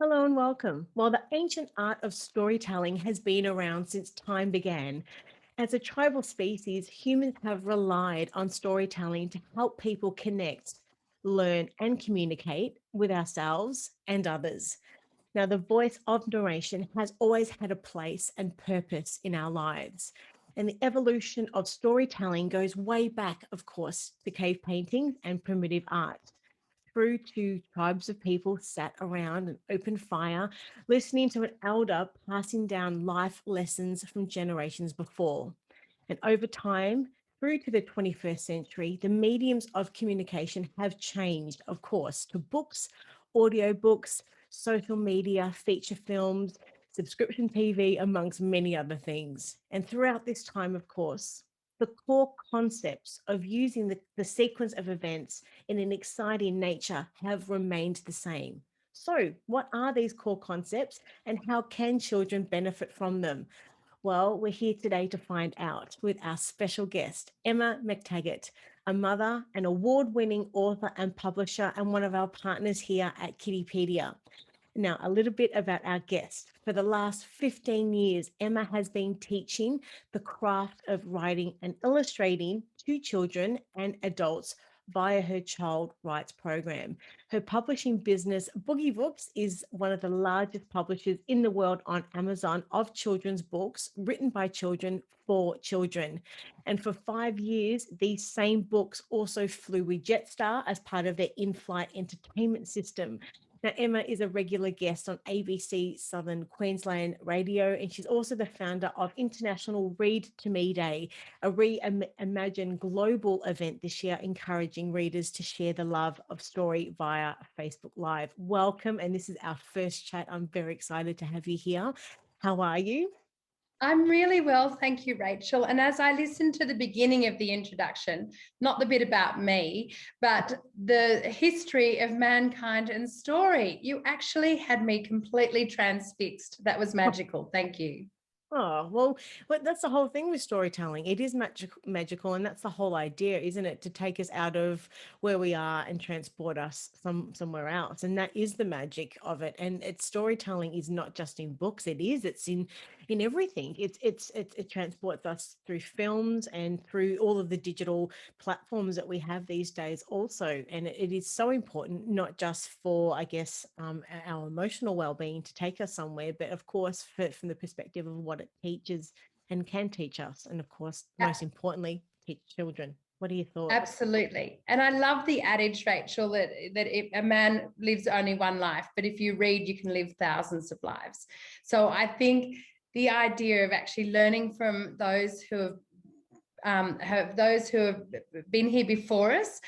Hello and welcome. While the ancient art of storytelling has been around since time began, as a tribal species, humans have relied on storytelling to help people connect, learn, and communicate with ourselves and others. Now, the voice of narration has always had a place and purpose in our lives. And the evolution of storytelling goes way back, of course, to cave paintings and primitive art through to tribes of people sat around an open fire, listening to an elder passing down life lessons from generations before. And over time, through to the 21st century, the mediums of communication have changed, of course, to books, audiobooks, social media, feature films, subscription TV, amongst many other things. And throughout this time, of course, the core concepts of using the sequence of events in an exciting nature have remained the same. So, what are these core concepts and how can children benefit from them? Well, we're here today to find out with our special guest, Emma Mactaggart, a mother, an award winning author and publisher, and one of our partners here at Kiddipedia. Now, a little bit about our guest. For the last 15 years, Emma has been teaching the craft of writing and illustrating to children and adults via her Child Rights program. Her publishing business, Boogie Books, is one of the largest publishers in the world on Amazon of children's books written by children for children. And for 5 years, these same books also flew with Jetstar as part of their in flight entertainment system. Now, Emma is a regular guest on ABC Southern Queensland Radio, and she's also the founder of International Read to Me Day, a reimagined global event this year, encouraging readers to share the love of story via Facebook Live. Welcome, and this is our first chat. I'm very excited to have you here. How are you? I'm really well, thank you, Rachel. And as I listened to the beginning of the introduction, not the bit about me, but the history of mankind and story, you actually had me completely transfixed. That was magical. Thank you. Oh, well, but that's the whole thing with storytelling. It is magical, and that's the whole idea, isn't it? To take us out of where we are and transport us somewhere else. And that is the magic of it. And it's storytelling is not just in books, it's in everything. It transports us through films and through all of the digital platforms that we have these days also. And it is so important, not just for, I guess, our emotional well-being to take us somewhere, but of course, from the perspective of what it teaches and can teach us. And of course, most importantly, teach children. What are your thoughts? Absolutely. And I love the adage, Rachel, that if a man lives only one life, but if you read, you can live thousands of lives. So I think the idea of actually learning from those who have been here before us,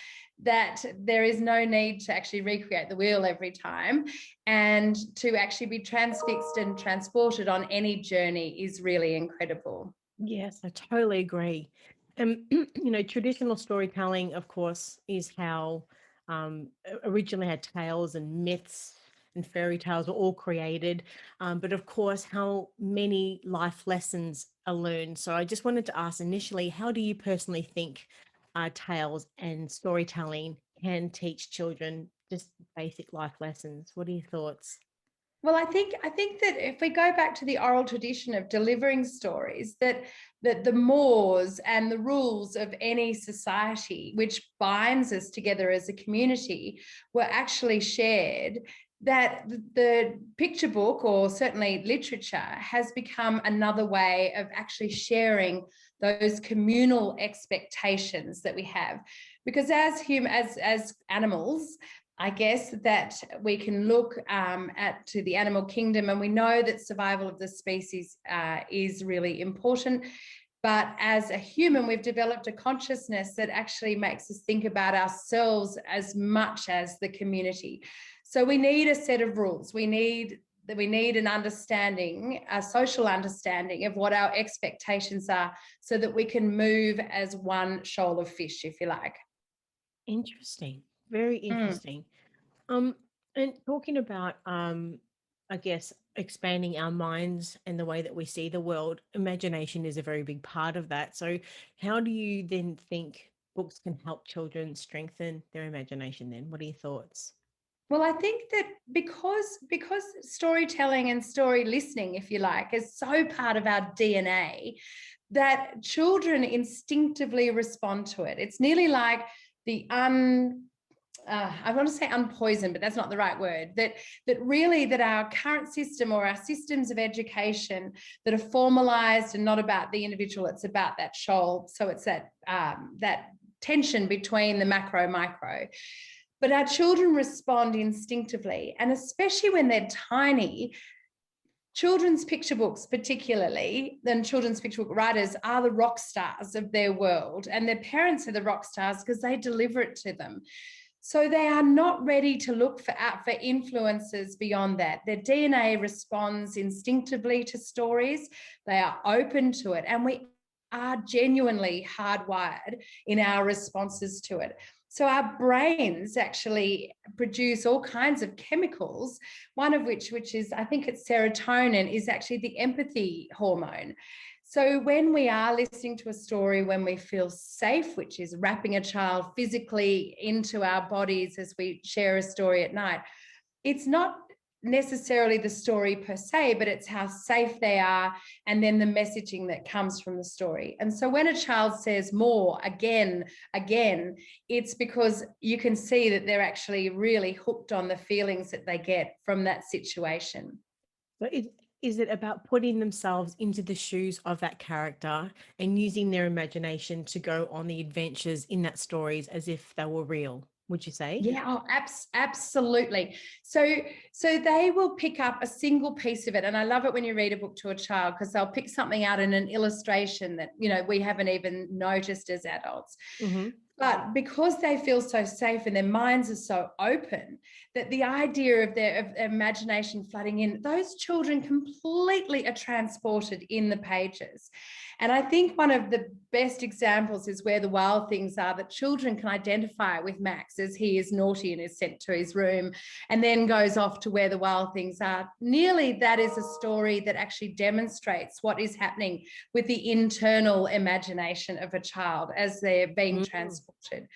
that there is no need to actually recreate the wheel every time, and to actually be transfixed and transported on any journey is really incredible. Yes, I totally agree. Traditional storytelling, of course, is how originally had tales and myths and fairy tales were all created. But of course, how many life lessons are learned. So I just wanted to ask initially, how do you personally think tales and storytelling can teach children just basic life lessons? What are your thoughts? Well, I think that if we go back to the oral tradition of delivering stories, that the mores and the rules of any society, which binds us together as a community, were actually shared. That the picture book, or certainly literature, has become another way of actually sharing those communal expectations that we have. Because as animals, I guess that we can look at to the animal kingdom, and we know that survival of the species is really important. But as a human, we've developed a consciousness that actually makes us think about ourselves as much as the community. So we need a set of rules. We need an understanding, a social understanding of what our expectations are, so that we can move as one shoal of fish, if you like. Interesting. Very Mm. interesting. Um, and talking about, I guess, expanding our minds and the way that we see the world, imagination is a very big part of that. So, how do you then think books can help children strengthen their imagination then? What are your thoughts? Well, I think that because storytelling and story listening, if you like, is so part of our DNA, that children instinctively respond to it. It's nearly like the I want to say unpoisoned, but that's not the right word, that really that our current system or our systems of education that are formalized and not about the individual, it's about that shoal. So it's that tension between the macro micro. But our children respond instinctively, and especially when they're tiny. Children's picture books, particularly, and children's picture book writers are the rock stars of their world, and their parents are the rock stars because they deliver it to them. So they are not ready to look for influences beyond that. Their DNA responds instinctively to stories. They are open to it, and we are genuinely hardwired in our responses to it. So our brains actually produce all kinds of chemicals, one of which is, I think it's serotonin, is actually the empathy hormone. So when we are listening to a story, when we feel safe, which is wrapping a child physically into our bodies as we share a story at night, it's not necessarily the story per se, but it's how safe they are, and then the messaging that comes from the story. And so when a child says more again, it's because you can see that they're actually really hooked on the feelings that they get from that situation. So is it about putting themselves into the shoes of that character and using their imagination to go on the adventures in that stories as if they were real, would you say? Yeah, oh, absolutely. So they will pick up a single piece of it. And I love it when you read a book to a child, because they'll pick something out in an illustration that, we haven't even noticed as adults. Mm-hmm. But because they feel so safe and their minds are so open, that the idea of their imagination flooding in, those children completely are transported in the pages. And I think one of the best examples is Where the Wild Things Are, that children can identify with Max as he is naughty and is sent to his room and then goes off to where the wild things are. Nearly that is a story that actually demonstrates what is happening with the internal imagination of a child as they're being transported.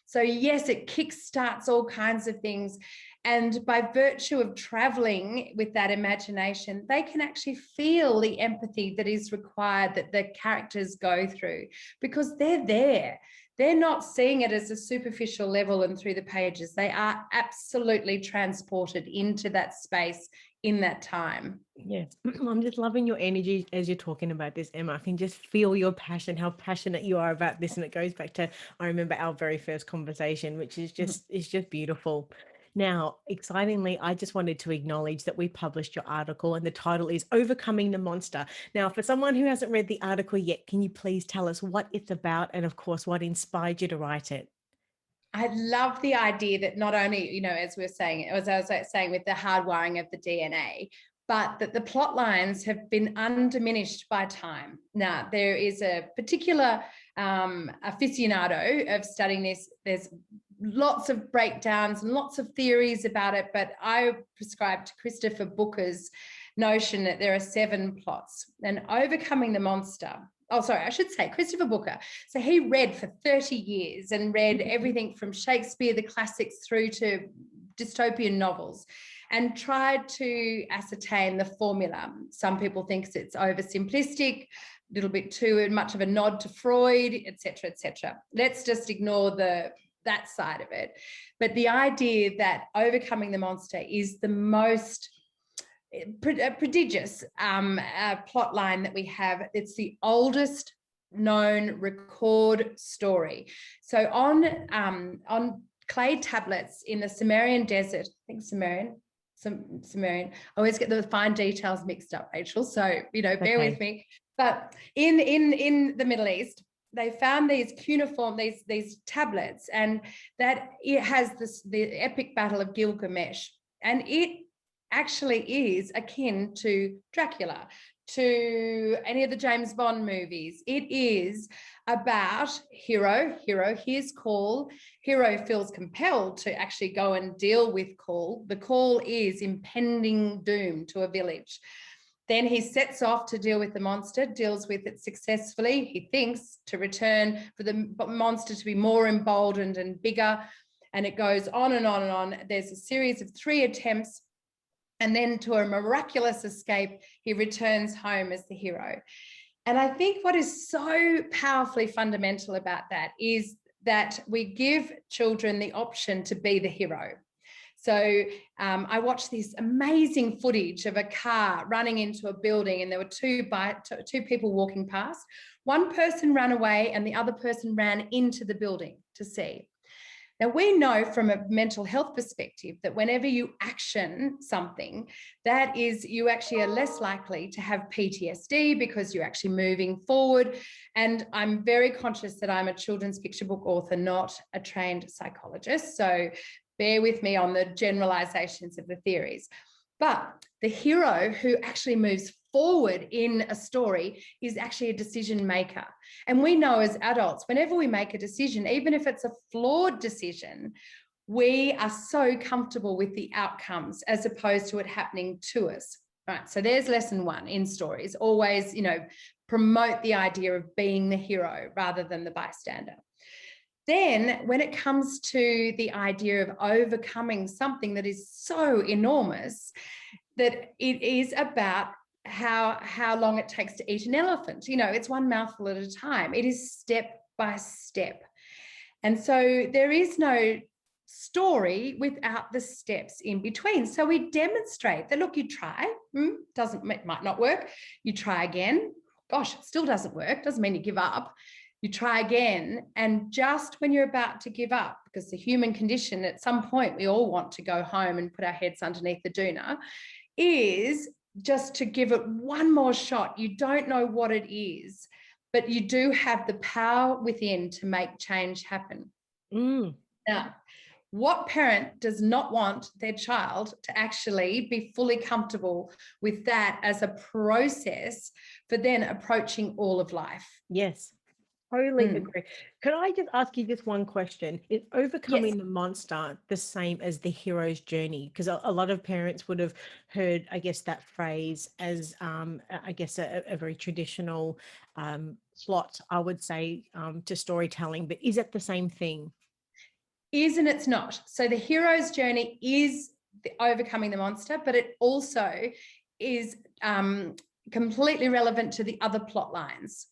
So yes, it kickstarts all kinds of things. And by virtue of traveling with that imagination, they can actually feel the empathy that is required that the characters go through, because they're there. They're not seeing it as a superficial level and through the pages. They are absolutely transported into that space in that time. Yes, I'm just loving your energy as you're talking about this, Emma. I can just feel your passion, how passionate you are about this. And it goes back to, I remember our very first conversation, which is just, it's just beautiful. Now, excitingly, I just wanted to acknowledge that we published your article and the title is Overcoming the Monster. Now, for someone who hasn't read the article yet, can you please tell us what it's about and, of course, what inspired you to write it? I love the idea that not only, as we were saying, as I was saying with the hardwiring of the DNA, but that the plot lines have been undiminished by time. Now, there is a particular aficionado of studying this. There's lots of breakdowns and lots of theories about it, but I prescribe to Christopher Booker's notion that there are 7 plots. And Overcoming the Monster, I should say Christopher Booker. So he read for 30 years and read everything from Shakespeare, the classics, through to dystopian novels, and tried to ascertain the formula. Some people think it's oversimplistic, a little bit too much of a nod to Freud, etc., etc. Let's just ignore that side of it. But the idea that Overcoming the Monster is the most prodigious plot line that we have. It's the oldest known record story. So on clay tablets in the Sumerian desert, I think Sumerian. I always get the fine details mixed up, Rachel. So bear with me. But in the Middle East, they found these cuneiform, these tablets, and that it has the epic battle of Gilgamesh, and it actually is akin to Dracula, to any of the James Bond movies. It is about hero hears call, hero feels compelled to actually go and deal with call. The call is impending doom to a village. Then he sets off to deal with the monster, deals with it successfully. He thinks to return for the monster to be more emboldened and bigger. And it goes on and on and on. There's a series of 3 attempts, and then to a miraculous escape, he returns home as the hero. And I think what is so powerfully fundamental about that is that we give children the option to be the hero. So I watched this amazing footage of a car running into a building, and there were two people walking past. One person ran away and the other person ran into the building to see. Now, we know from a mental health perspective that whenever you action something, that is, you actually are less likely to have PTSD because you're actually moving forward. And I'm very conscious that I'm a children's picture book author, not a trained psychologist. So bear with me on the generalizations of the theories. But the hero who actually moves forward in a story is actually a decision maker. And we know as adults, whenever we make a decision, even if it's a flawed decision, we are so comfortable with the outcomes as opposed to it happening to us. Right. So there's lesson 1 in stories. Always, promote the idea of being the hero rather than the bystander. Then when it comes to the idea of overcoming something that is so enormous, that it is about how long it takes to eat an elephant. It's one mouthful at a time. It is step by step. And so there is no story without the steps in between. So we demonstrate that, look, you try, it might not work. You try again. Gosh, it still doesn't work. Doesn't mean you give up. You try again. And just when you're about to give up, because the human condition, at some point, we all want to go home and put our heads underneath the doona, is just to give it one more shot. You don't know what it is, but you do have the power within to make change happen. Now, what parent does not want their child to actually be fully comfortable with that as a process for then approaching all of life? Yes. Totally agree. Could I just ask you just one question? Is overcoming the monster the same as the hero's journey? Because a lot of parents would have heard, I guess, that phrase as, I guess, a very traditional plot, I would say, to storytelling. But is it the same thing? Is and it's not. So the hero's journey is overcoming the monster, but it also is completely relevant to the other plot lines.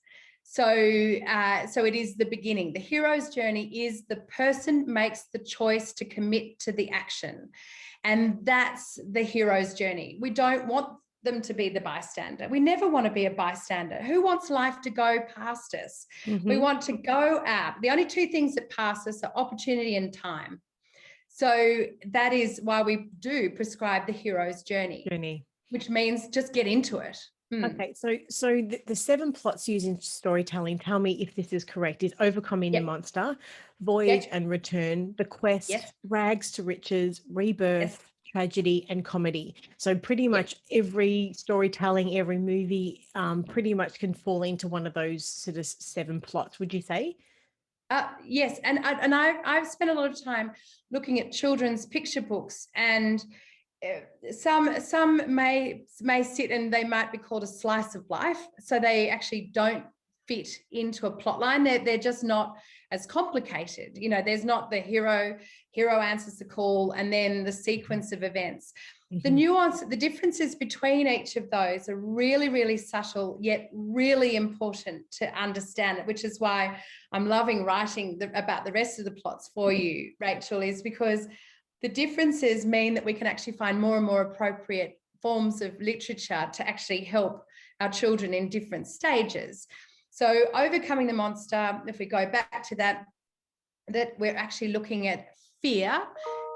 So it is the beginning. The hero's journey is the person makes the choice to commit to the action. And that's the hero's journey. We don't want them to be the bystander. We never want to be a bystander. Who wants life to go past us? We want to go out. The only 2 things that pass us are opportunity and time. So that is why we do prescribe the hero's journey. Which means just get into it. Okay, so the 7 plots used in storytelling, tell me if this is correct, is overcoming the monster, voyage and return, the quest, rags to riches, rebirth, tragedy, and comedy. So pretty much every storytelling, every movie pretty much can fall into one of those sort of 7 plots, would you say? Yes, and I've spent a lot of time looking at children's picture books, and some may sit and they might be called a slice of life. So they actually don't fit into a plot line. They're just not as complicated. There's not the hero answers the call and then the sequence of events. The nuance, the differences between each of those are really, really subtle, yet really important to understand it, which is why I'm loving writing about the rest of the plots for you, Rachel, is because the differences mean that we can actually find more and more appropriate forms of literature to actually help our children in different stages. So overcoming the monster, if we go back to that we're actually looking at fear.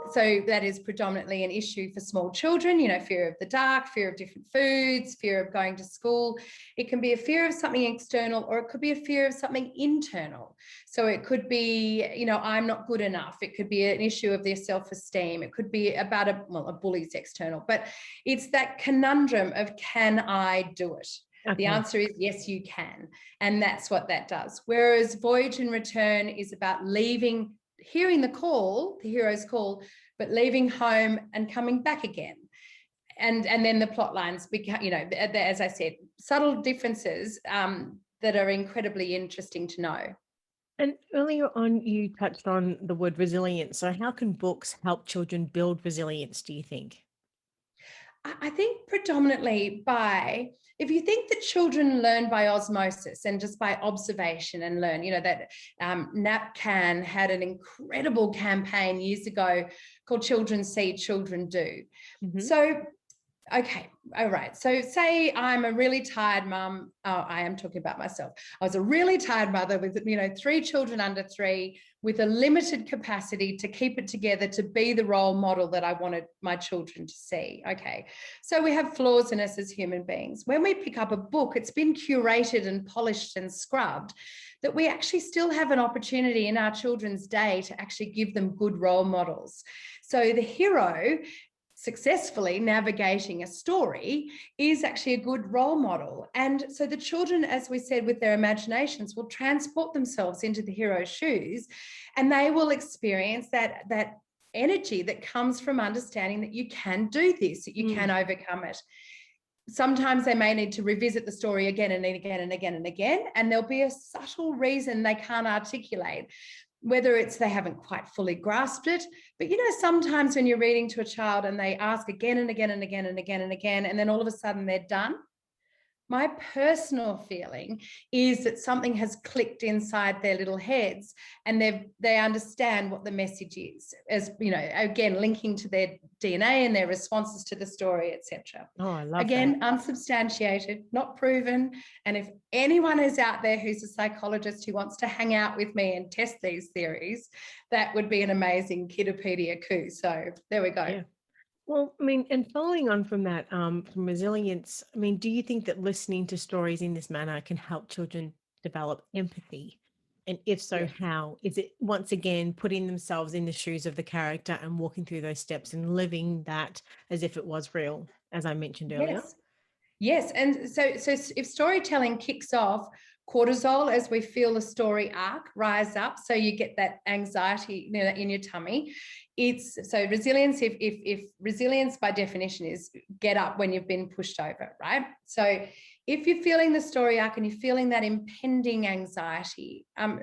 So that is predominantly an issue for small children, fear of the dark, fear of different foods, fear of going to school. It can be a fear of something external, or it could be a fear of something internal. So it could be, I'm not good enough. It could be an issue of their self-esteem. It could be about a bully's external, but it's that conundrum of, can I do it? Okay. The answer is yes, you can. And that's what that does. Whereas voyage and return is about hearing the call, the hero's call, but leaving home and coming back again. And then the plot lines become, as I said, subtle differences that are incredibly interesting to know. And earlier on, you touched on the word resilience. So, how can books help children build resilience, do you think? I think predominantly by, if you think that children learn by osmosis and just by observation and learn, that NAPCAN had an incredible campaign years ago called Children See, Children Do. Hmm. So okay, all right. So say I'm a really tired mum. Oh, I am talking about myself. I was a really tired mother with, 3 children under 3, with a limited capacity to keep it together, to be the role model that I wanted my children to see. Okay. So we have flaws in us as human beings. When we pick up a book, it's been curated and polished and scrubbed, that we actually still have an opportunity in our children's day to actually give them good role models. So the hero successfully navigating a story is actually a good role model. And so the children, as we said, with their imaginations, will transport themselves into the hero's shoes, and they will experience that energy that comes from understanding that you can do this, that you can overcome it. Sometimes they may need to revisit the story again and again and again and again, and there'll be a subtle reason they can't articulate, whether it's they haven't quite fully grasped it. But sometimes when you're reading to a child and they ask again and again and again and again and again, and then all of a sudden they're done, my personal feeling is that something has clicked inside their little heads, and they understand what the message is, as again, linking to their DNA and their responses to the story, etc. Oh, I love that. Again, unsubstantiated, not proven. And if anyone is out there who's a psychologist who wants to hang out with me and test these theories, that would be an amazing Kiddipedia coup. So there we go. Yeah. Well, I mean, and following on from that, from resilience, I mean, do you think that listening to stories in this manner can help children develop empathy? And if so, Yes. how? Is it once again putting themselves in the shoes of the character and walking through those steps and living that as if it was real, as I mentioned earlier? Yes. Yes, and so if storytelling kicks off, cortisol, as we feel the story arc rise up, so you get that anxiety, in your tummy. It's so resilience. If resilience by definition is get up when you've been pushed over, right? So if you're feeling the story arc and you're feeling that impending anxiety, and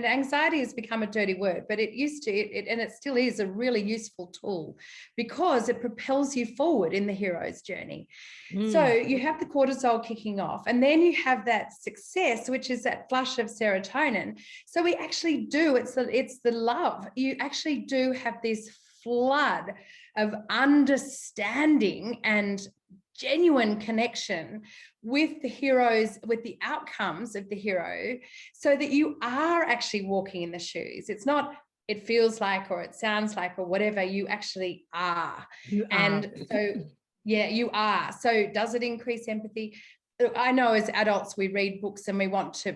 anxiety has become a dirty word, but it used to, and it still is a really useful tool, because it propels you forward in the hero's journey. So Mm. you have the cortisol kicking off, and then you have that success, which is that flush of serotonin. So we actually do, it's the love. You actually do have this flood of understanding and genuine connection with the heroes, with the outcomes of the hero, so that you are actually walking in the shoes. It's not, it feels like, or it sounds like, or whatever, you actually are. You are. And so yeah, you are. So does it increase empathy? I know as adults we read books and we want to,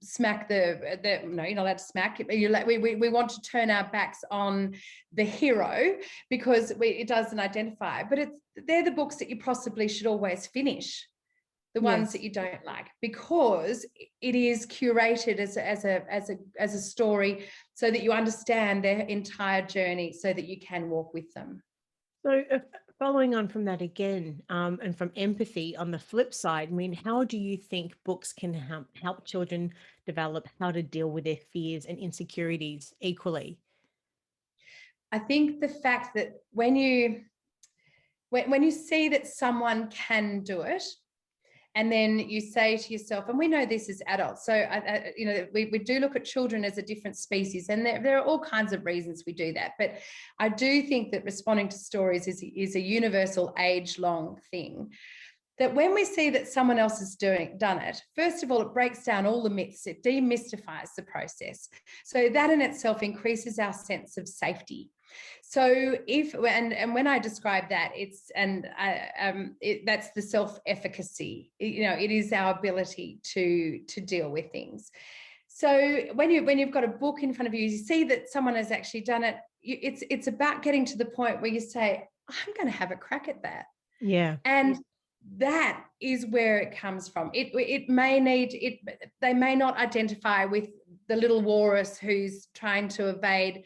smack the no, you're not allowed to smack. We want to turn our backs on the hero because it doesn't identify. But they're the books that you possibly should always finish. The ones that Yes. you don't like, because it is curated as a story, so that you understand their entire journey, so that you can walk with them. So, following on from that again, and from empathy on the flip side, I mean, how do you think books can help children develop how to deal with their fears and insecurities equally? I think the fact that when you see that someone can do it, and then you say to yourself, and we know this as adults, so we do look at children as a different species, and there are all kinds of reasons we do that, but I do think that responding to stories is a universal age-long thing. That when we see that someone else has done it, first of all, it breaks down all the myths, it demystifies the process. So that in itself increases our sense of safety. So when I describe that, that's the self-efficacy. It is our ability to deal with things. So when you've got a book in front of you, you see that someone has actually done it. It's about getting to the point where you say, I'm going to have a crack at that. Yeah. And that is where it comes from. They may not identify with the little walrus who's trying to evade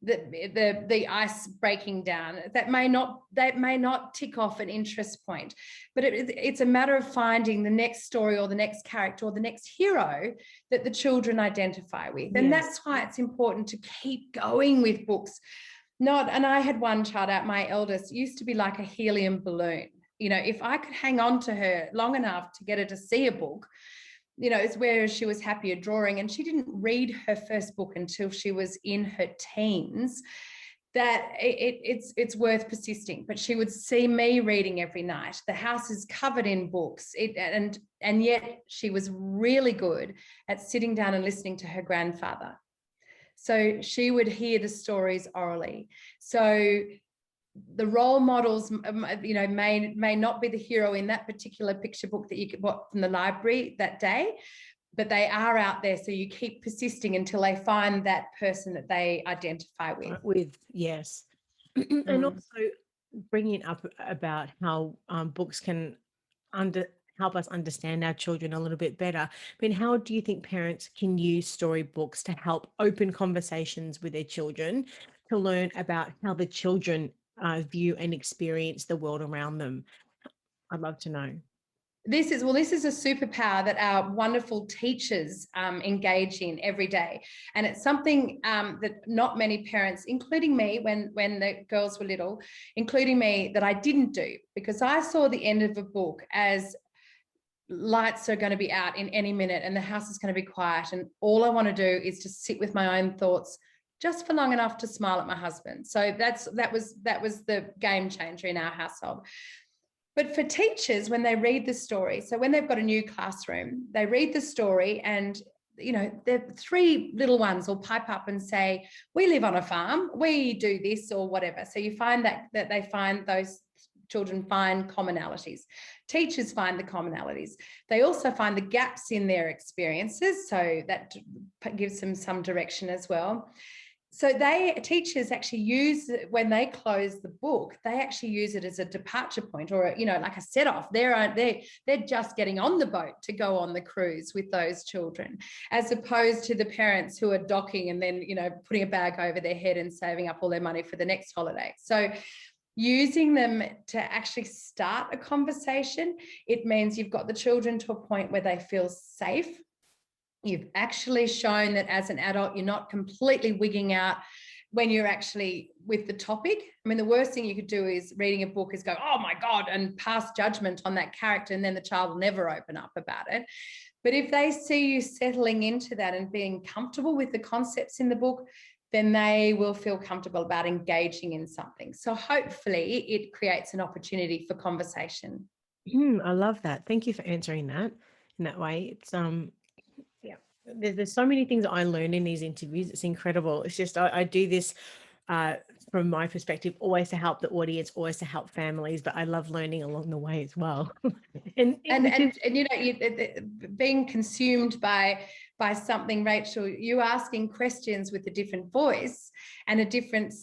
the ice breaking down. That may not tick off an interest point, but it's a matter of finding the next story or the next character or the next hero that the children identify with. And that's why it's important to keep going with books. And I had one child out, my eldest, used to be like a helium balloon. If I could hang on to her long enough to get her to see a book, it's where she was happier drawing, and she didn't read her first book until she was in her teens, that it's worth persisting. But she would see me reading every night. The house is covered in books, and yet she was really good at sitting down and listening to her grandfather. So she would hear the stories orally. So the role models, may not be the hero in that particular picture book that you bought from the library that day, but they are out there. So you keep persisting until they find that person that they identify with. Yes. And also bringing up about how books can help us understand our children a little bit better. I mean, how do you think parents can use storybooks to help open conversations with their children to learn about how the children view and experience the world around them? I'd love to know. This is a superpower that our wonderful teachers engage in every day. And it's something that not many parents, including me when the girls were little, including me, that I didn't do, because I saw the end of a book as lights are going to be out in any minute and the house is going to be quiet. And all I want to do is just sit with my own thoughts just for long enough to smile at my husband. So that was the game changer in our household. But for teachers, when they read the story, so when they've got a new classroom, they read the story, and the three little ones will pipe up and say, we live on a farm, we do this or whatever. So you find that they find those children find commonalities. Teachers find the commonalities. They also find the gaps in their experiences. So that gives them some direction as well. So teachers actually use, when they close the book, they actually use it as a departure point, or like a set off. They're just getting on the boat to go on the cruise with those children, as opposed to the parents who are docking and then putting a bag over their head and saving up all their money for the next holiday. So using them to actually start a conversation, it means you've got the children to a point where they feel safe. You've actually shown that as an adult, you're not completely wigging out when you're actually with the topic. I mean, the worst thing you could do is reading a book is go, oh my God, and pass judgment on that character, and then the child will never open up about it. But if they see you settling into that and being comfortable with the concepts in the book, then they will feel comfortable about engaging in something. So hopefully it creates an opportunity for conversation. I love that. Thank you for answering that in that way. It's there's so many things that I learn in these interviews. It's incredible. It's just I do this from my perspective, always to help the audience, always to help families, but I love learning along the way as well. and being consumed by something, Rachel, you asking questions with a different voice and a different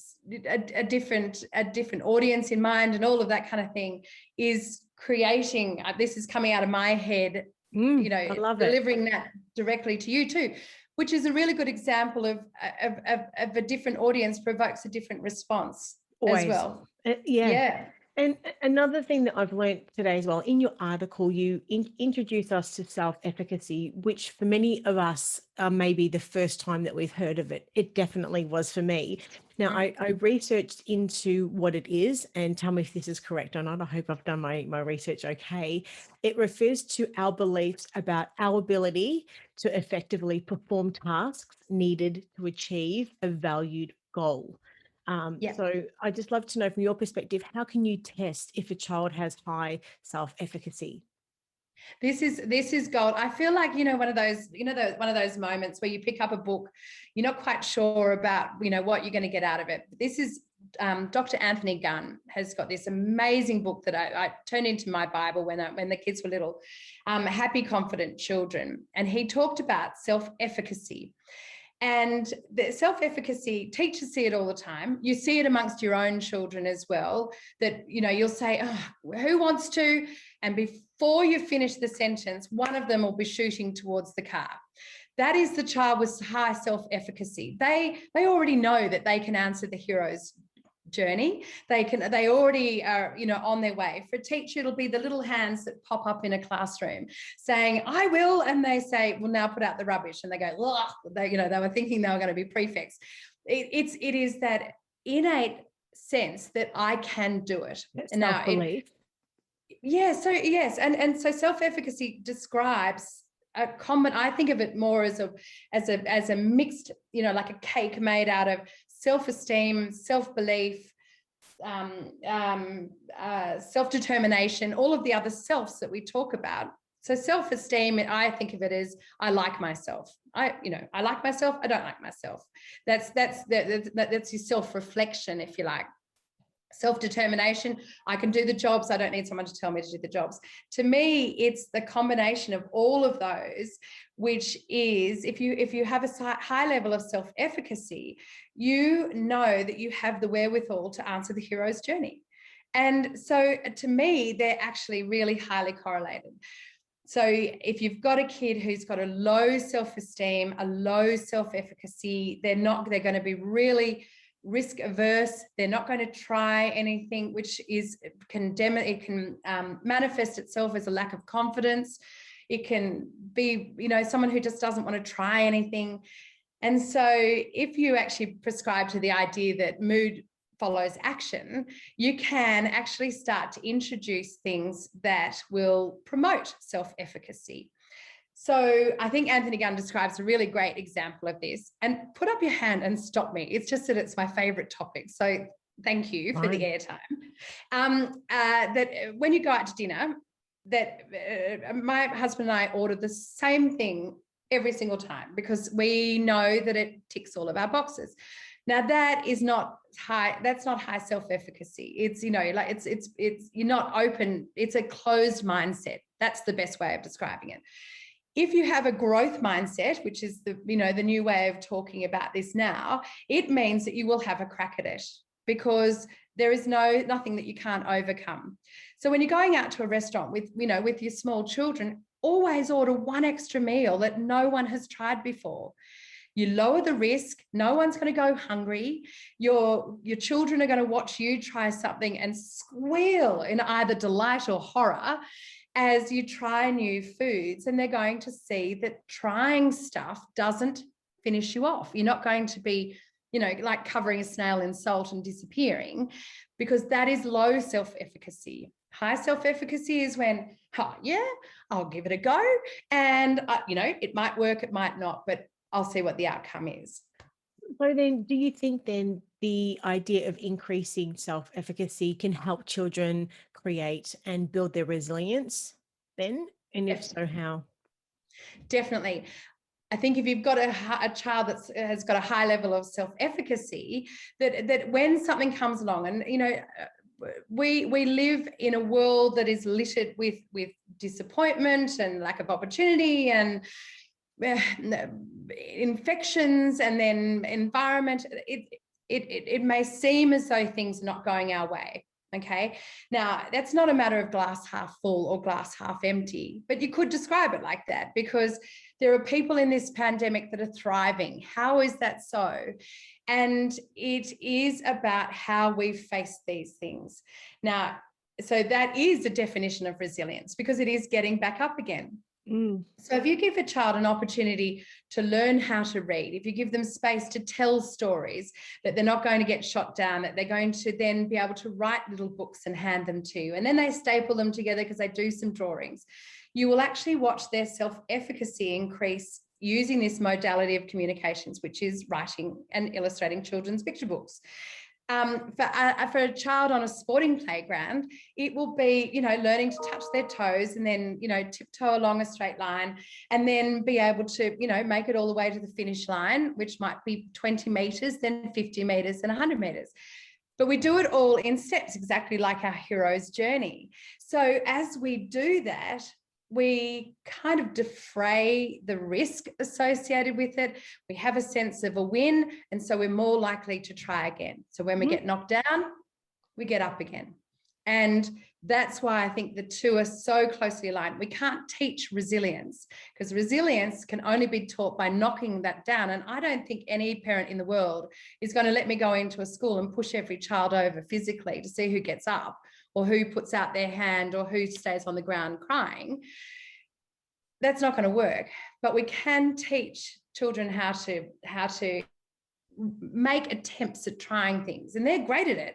audience in mind, and all of that kind of thing is creating. This is coming out of my head. I love delivering that directly to you too, which is a really good example of a different audience provokes a different response. Always. As well. Yeah. And another thing that I've learned today as well, in your article, you introduce us to self-efficacy, which for many of us may be the first time that we've heard of it. It definitely was for me. Now, I researched into what it is, and tell me if this is correct or not. I hope I've done my research okay. It refers to our beliefs about our ability to effectively perform tasks needed to achieve a valued goal. So I'd just love to know from your perspective, how can you test if a child has high self-efficacy? This is gold. I feel like, one of those moments where you pick up a book, you're not quite sure about, what you're going to get out of it. This is Dr. Anthony Gunn has got this amazing book that I turned into my Bible when the kids were little, Happy Confident Children. And he talked about self-efficacy. And the self-efficacy, teachers see it all the time. You see it amongst your own children as well, that, you'll say, oh, who wants to? And before you finish the sentence, one of them will be shooting towards the car. that is the child with high self-efficacy. They already know that they can answer the hero's journey. They already are, on their way. For a teacher, it'll be the little hands that pop up in a classroom saying, I will, and they say, well, now put out the rubbish, and they go, ugh. They were thinking they were going to be prefects. It is that innate sense that I can do it. That's Now, self-belief. and so self-efficacy describes a common, I think of it more as a mixed, like a cake made out of self-esteem, self-belief, self-determination, all of the other selves that we talk about. So self-esteem, I think of it as, I like myself. I like myself. I don't like myself. That's your self-reflection, if you like. Self-determination, I can do the jobs. I don't need someone to tell me to do the jobs. To me, it's the combination of all of those, which is, if you have a high level of self-efficacy, you know that you have the wherewithal to answer the hero's journey. And so to me, they're actually really highly correlated. So if you've got a kid who's got a low self-esteem, a low self-efficacy, they're going to be really risk averse. They're not going to try anything, which can manifest itself as a lack of confidence. It can be, someone who just doesn't want to try anything. And so if you actually prescribe to the idea that mood follows action, you can actually start to introduce things that will promote self-efficacy. So I think Anthony Gunn describes a really great example of this. And put up your hand and stop me. It's just that it's my favorite topic. So thank you for the airtime. That when you go out to dinner, that my husband and I order the same thing every single time because we know that it ticks all of our boxes. Now that is not high. That's not high self-efficacy. It's, it's you're not open. It's a closed mindset. That's the best way of describing it. If you have a growth mindset, which is the new way of talking about this now, it means that you will have a crack at it because there is nothing that you can't overcome. So when you're going out to a restaurant with your small children, always order one extra meal that no one has tried before. You lower the risk. No one's going to go hungry. Your children are going to watch you try something and squeal in either delight or horror as you try new foods, and they're going to see that trying stuff doesn't finish you off. You're not going to be, like covering a snail in salt and disappearing, because that is low self-efficacy. High self-efficacy is when, I'll give it a go. And, it might work, it might not, but I'll see what the outcome is. So then, do you think then the idea of increasing self-efficacy can help children create and build their resilience then? And if so, how? Definitely. I think if you've got a child that has got a high level of self-efficacy, that when something comes along, and we live in a world that is littered with disappointment and lack of opportunity and infections, and then environment, it may seem as though things are not going our way. Okay, now that's not a matter of glass half full or glass half empty, but you could describe it like that because there are people in this pandemic that are thriving. How is that so? And it is about how we face these things. Now, so that is the definition of resilience, because it is getting back up again. So if you give a child an opportunity to learn how to read, if you give them space to tell stories, that they're not going to get shot down, that they're going to then be able to write little books and hand them to you, and then they staple them together because they do some drawings, you will actually watch their self-efficacy increase using this modality of communications, which is writing and illustrating children's picture books. For a child on a sporting playground, it will be, learning to touch their toes and then, tiptoe along a straight line, and then be able to, make it all the way to the finish line, which might be 20 meters, then 50 meters and 100 meters. But we do it all in steps, exactly like our hero's journey. So as we do that, we kind of defray the risk associated with it. We have a sense of a win, and so we're more likely to try again. So when we get knocked down, we get up again. And that's why I think the two are so closely aligned. We can't teach resilience, because resilience can only be taught by knocking that down. And I don't think any parent in the world is going to let me go into a school and push every child over physically to see who gets up or who puts out their hand or who stays on the ground crying. That's not going to work. But we can teach children how to make attempts at trying things, and they're great at it.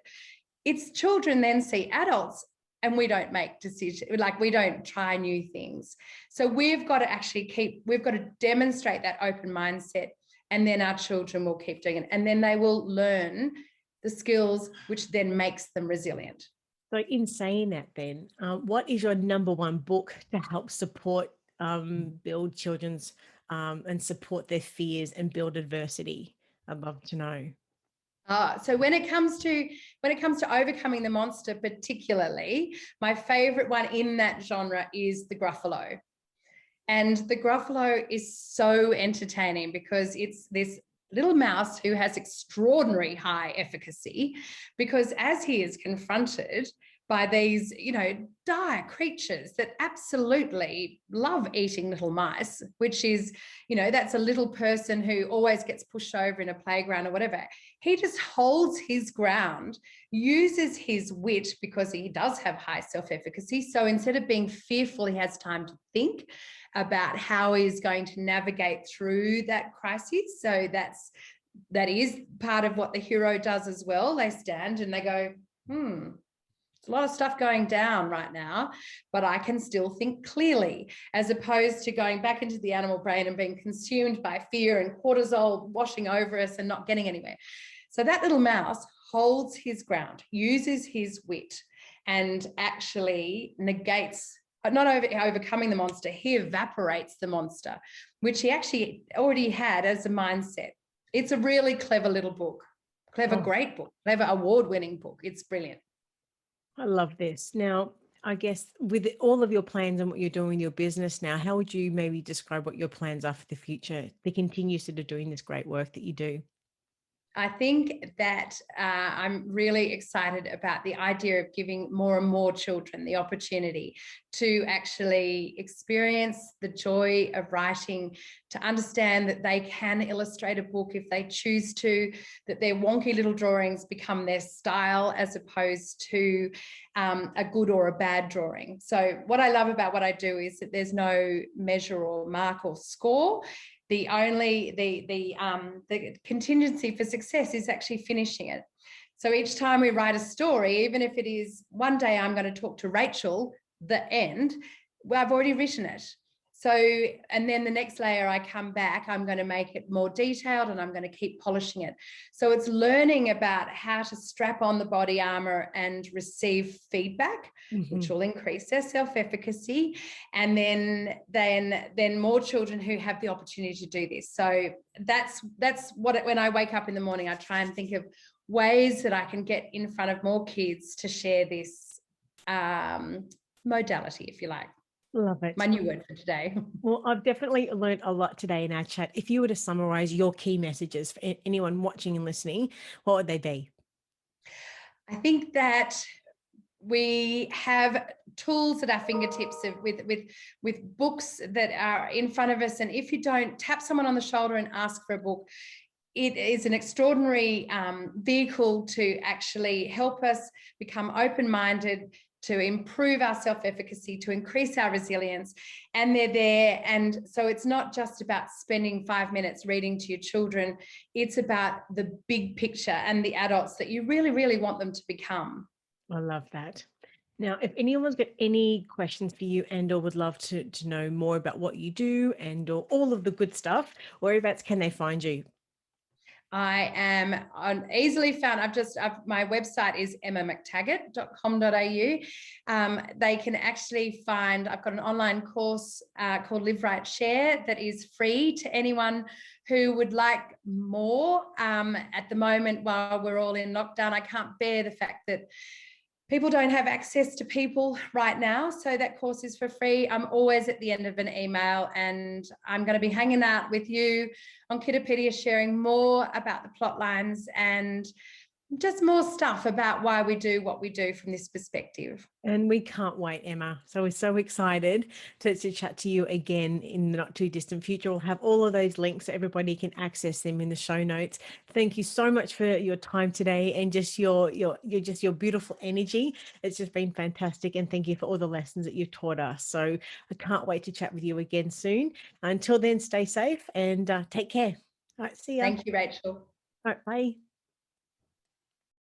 It's children then see adults and we don't make decisions, like we don't try new things. So we've got to demonstrate that open mindset, and then our children will keep doing it, and then they will learn the skills which then makes them resilient. So in saying that then, what is your number one book to help support, build children's and support their fears and build adversity? I'd love to know. So when it comes to overcoming the monster, particularly, my favorite one in that genre is The Gruffalo. And The Gruffalo is so entertaining because it's this little mouse who has extraordinary high efficacy, because as he is confronted by these, dire creatures that absolutely love eating little mice, which is, that's a little person who always gets pushed over in a playground or whatever. He just holds his ground, uses his wit, because he does have high self-efficacy. So instead of being fearful, he has time to think about how he's going to navigate through that crisis. So that is part of what the hero does as well. They stand and they go, a lot of stuff going down right now, but I can still think clearly, as opposed to going back into the animal brain and being consumed by fear and cortisol washing over us and not getting anywhere. So that little mouse holds his ground, uses his wit, and actually negates, not overcoming the monster, he evaporates the monster, which he actually already had as a mindset. It's a really clever little book, great book, clever award-winning book. It's brilliant. I love this. Now, I guess with all of your plans and what you're doing in your business now, how would you maybe describe what your plans are for the future to continue sort of doing this great work that you do? I think that I'm really excited about the idea of giving more and more children the opportunity to actually experience the joy of writing, to understand that they can illustrate a book if they choose to, that their wonky little drawings become their style as opposed to a good or a bad drawing. So what I love about what I do is that there's no measure or mark or score. The contingency for success is actually finishing it. So each time we write a story, even if it is one day I'm going to talk to Rachel, the end, well, I've already written it. So, and then the next layer I come back, I'm going to make it more detailed and I'm going to keep polishing it. So it's learning about how to strap on the body armor and receive feedback, which will increase their self-efficacy. And then more children who have the opportunity to do this. So that's what, when I wake up in the morning, I try and think of ways that I can get in front of more kids to share this modality, if you like. Love it. My new word for today. Well, I've definitely learned a lot today in our chat. If you were to summarize your key messages for anyone watching and listening, what would they be? I think that we have tools at our fingertips with books that are in front of us. And if you don't, tap someone on the shoulder and ask for a book. It is an extraordinary vehicle to actually help us become open-minded, to improve our self-efficacy, to increase our resilience. And they're there. And so it's not just about spending 5 minutes reading to your children. It's about the big picture and the adults that you really, really want them to become. I love that. Now, if anyone's got any questions for you and or would love to know more about what you do and or all of the good stuff, whereabouts can they find you? I am easily found. My website is emmamactaggart.com.au. They can actually find, I've got an online course called Live Right Share that is free to anyone who would like more. At the moment, while we're all in lockdown, I can't bear the fact that people don't have access to people right now. So that course is for free. I'm always at the end of an email, and I'm going to be hanging out with you on Kiddipedia, sharing more about the plot lines and just more stuff about why we do what we do from this perspective. And we can't wait, Emma. So we're so excited to chat to you again in the not too distant future. We'll have all of those links so everybody can access them in the show notes. Thank you so much for your time today and just your beautiful energy. It's just been fantastic. And thank you for all the lessons that you've taught us. So I can't wait to chat with you again soon. Until then, stay safe and take care. All right, see ya. Thank you, Rachel. All right, bye.